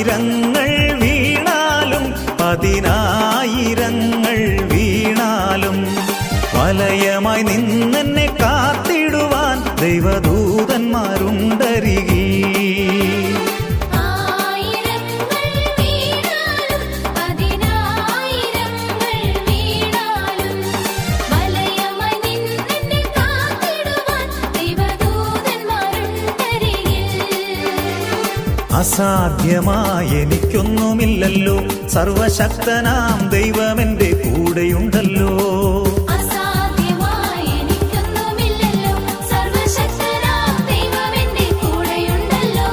ആയിരങ്ങൾ വീണാലും 10,000 വീണാലും വലയമായി നിന്നെന്നെ കാത്തിടുവാൻ ദൈവദൂതന്മാരുണ്ടരികിൽ. അസാധ്യമായി എനിക്കൊന്നുമില്ലല്ലോ, സർവശക്തനാം ദൈവമെന്റെ കൂടെയുണ്ടല്ലോ. അസാധ്യമായി എനിക്കൊന്നുമില്ലല്ലോ, സർവശക്തനാം ദൈവമെന്റെ കൂടെയുണ്ടല്ലോ.